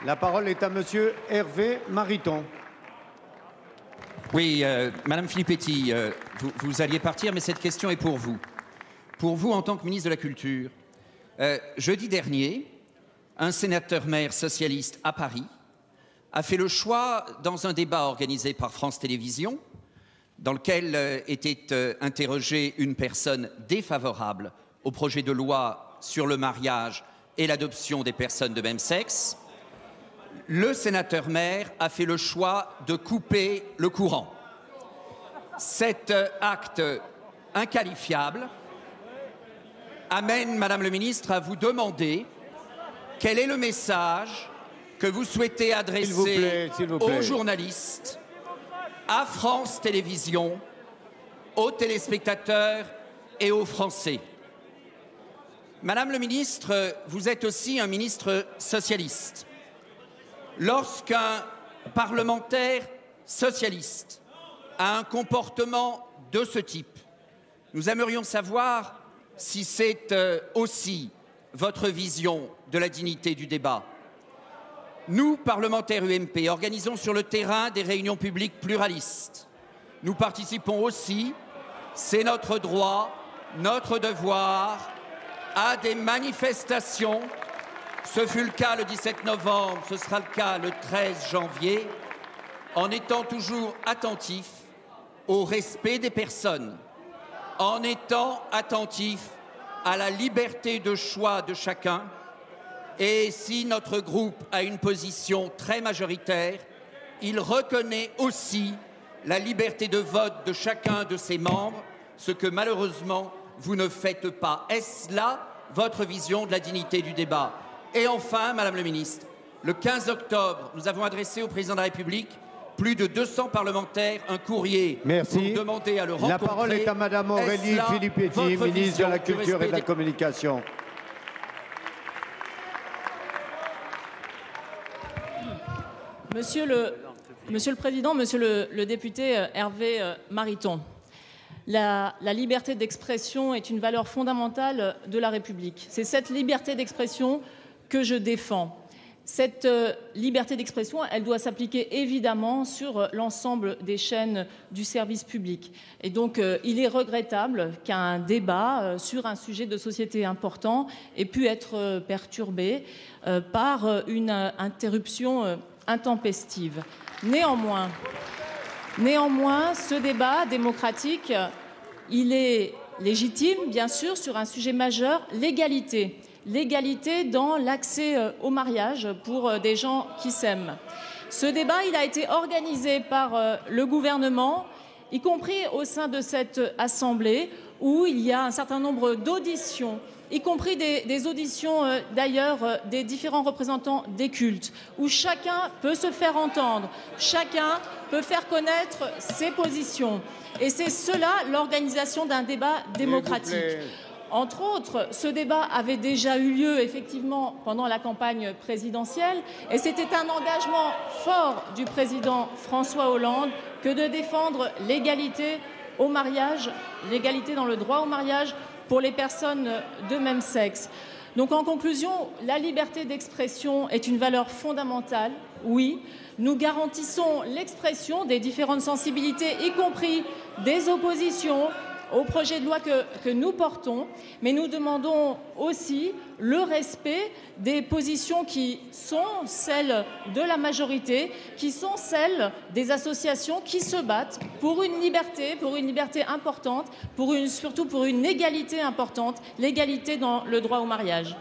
La parole est à Monsieur Hervé Mariton. Oui, Madame Filippetti, vous alliez partir, mais cette question est pour vous. Pour vous, en tant que ministre de la Culture, jeudi dernier, un sénateur-maire socialiste à Paris a fait le choix, dans un débat organisé par France Télévisions, dans lequel était interrogée une personne défavorable au projet de loi sur le mariage et l'adoption des personnes de même sexe, le sénateur-maire a fait le choix de couper le courant. Cet acte inqualifiable amène, Madame le ministre, à vous demander quel est le message que vous souhaitez adresser aux journalistes, à France Télévisions, aux téléspectateurs et aux Français. Madame le ministre, vous êtes aussi un ministre socialiste. Lorsqu'un parlementaire socialiste a un comportement de ce type, nous aimerions savoir si c'est aussi votre vision de la dignité du débat. Nous, parlementaires UMP, organisons sur le terrain des réunions publiques pluralistes. Nous participons aussi, c'est notre droit, notre devoir, à des manifestations. Ce fut le cas le 17 novembre, ce sera le cas le 13 janvier, en étant toujours attentif au respect des personnes, en étant attentif à la liberté de choix de chacun. Et si notre groupe a une position très majoritaire, il reconnaît aussi la liberté de vote de chacun de ses membres, ce que malheureusement vous ne faites pas. Est-ce là votre vision de la dignité du débat? Et enfin, Madame le ministre, le 15 octobre, nous avons adressé au Président de la République, plus de 200 parlementaires, un courrier pour demander à le rencontrer. La parole est à Madame Aurélie Filippetti, ministre de la Culture et de la Communication. Monsieur le Président, Monsieur le député Hervé Mariton, la liberté d'expression est une valeur fondamentale de la République. C'est cette liberté d'expression que je défends. Cette liberté d'expression, elle doit s'appliquer évidemment sur l'ensemble des chaînes du service public. Et donc, il est regrettable qu'un débat sur un sujet de société important ait pu être perturbé par une interruption intempestive. Néanmoins, ce débat démocratique, il est légitime, bien sûr, sur un sujet majeur, l'égalité. L'égalité dans l'accès au mariage pour des gens qui s'aiment. Ce débat, il a été organisé par le gouvernement, y compris au sein de cette Assemblée, où il y a un certain nombre d'auditions, y compris des auditions d'ailleurs des différents représentants des cultes, où chacun peut se faire entendre, chacun peut faire connaître ses positions. Et c'est cela l'organisation d'un débat démocratique. Entre autres, ce débat avait déjà eu lieu effectivement pendant la campagne présidentielle et c'était un engagement fort du président François Hollande que de défendre l'égalité au mariage, l'égalité dans le droit au mariage pour les personnes de même sexe. Donc en conclusion, la liberté d'expression est une valeur fondamentale, oui. Nous garantissons l'expression des différentes sensibilités, y compris des oppositions, au projet de loi que nous portons, mais nous demandons aussi le respect des positions qui sont celles de la majorité, qui sont celles des associations qui se battent pour une liberté importante, surtout pour une égalité importante, l'égalité dans le droit au mariage.